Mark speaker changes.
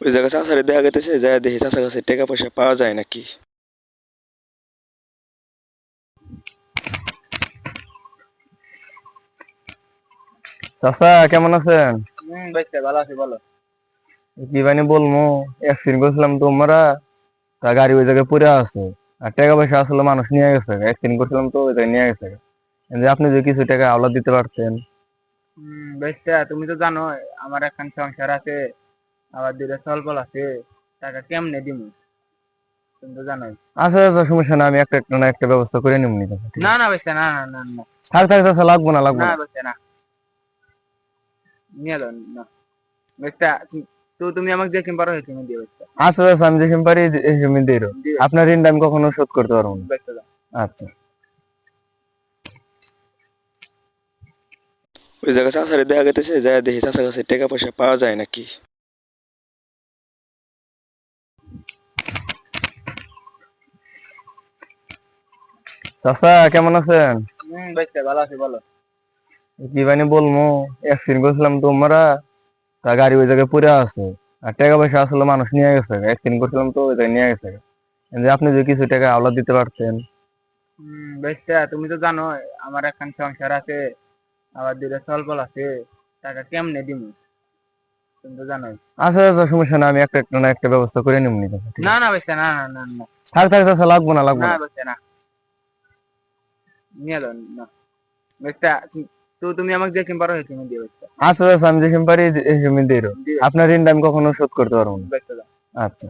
Speaker 1: ওই জায়গায় চাচারে দেখা গেতেছে, যায় দেখি চাচা কাছে টাকা পয়সা পাওয়া যায় নাকি।
Speaker 2: চাচা কেমন আছেন?
Speaker 3: ভালো আছি, বলো।
Speaker 2: কি বানি বলবো, অ্যাক্সিডেন্ট করছিলাম তোমরা, তা গাড়ি ওই জায়গায় পড়ে আছে, আর টাকা পয়সা আসলে মানুষ নিয়ে গেছে, অ্যাক্সিডেন্ট করছিলাম তো ওই জায়গায় নিয়ে গেছে। যে আপনি যে কিছু টাকা আওলাদ দিতে পারতেন।
Speaker 3: বেশটা তুমি তো জানো আমার এখন সংসার আছে, আবার দুটো সলপল আছে, টাকা কেমনে দিমু, তুমি তো জানোই।
Speaker 2: আচ্ছা আচ্ছা, সমস্যা না, আমি একটা একটা না একটা ব্যবস্থা করে নিবনি।
Speaker 3: না না বেশটা, না না না না
Speaker 2: থাক থাক চাচা, লাগবো না লাগবো
Speaker 3: না
Speaker 2: না।
Speaker 3: বেশটা না, নিয়ে এলো না বেশটা। তো তুমি আমাকে যে কিনবার হয়েছে তুমি দিয়ে বেশটা।
Speaker 2: আচ্ছা চাচা, আমি যেখানে পারি সেখানে দিয়ে দেবো।
Speaker 3: দিবে
Speaker 2: আপনার ঋণটা আমি কখনো শোধ করতে পারবো না।
Speaker 3: বেশটা দাও।
Speaker 2: আচ্ছা।
Speaker 1: ওই জায়গায় চাচারে দেখা গেতেছে, যায় দেখি চাচা কাছে টাকা পয়সা পাওয়া যায় নাকি।
Speaker 2: চাচা কেমন আছেন?
Speaker 3: বেশটা ভালো আছি, বলো।
Speaker 2: কি বানি বলবো, অ্যাক্সিডেন্ট করছিলাম তোমরা, তা গাড়ি ওই জায়গায় পড়ে আছে, আর টাকা পয়সা আসলে মানুষ নিয়ে গেছে, অ্যাক্সিডেন্ট করছিলাম তো ওই জায়গায় নিয়ে গেছে। যে আপনি যে কিছু টাকা আওলাদ দিতে পারতেন।
Speaker 3: বেশটা তুমি তো জানো আমার এখন সংসার আছে, আবার দুটো সলপল আছে, টাকা কেমনে দিমু, তুমি তো জানোই।
Speaker 2: আচ্ছা আচ্ছা, সমস্যা না, আমি একটা একটা না একটা ব্যবস্থা করে নিবনি।
Speaker 3: না না বেশটা, না না না না
Speaker 2: থাক থাক চাচা, লাগবো না লাগবো
Speaker 3: না
Speaker 2: না।
Speaker 3: বেশটা না, নিয়ে এলো না বেশটা। তো তুমি আমাকে যে কিনবার হয়েছে তুমি দিয়ে বেশটা।
Speaker 2: আচ্ছা চাচা, আমি যেখানে পারি সেখানে দিয়ে দেবো।
Speaker 3: দিবে
Speaker 2: আপনার ঋণটা আমি কখনো শোধ করতে পারবো না।
Speaker 3: বেশটা দাও।
Speaker 2: আচ্ছা।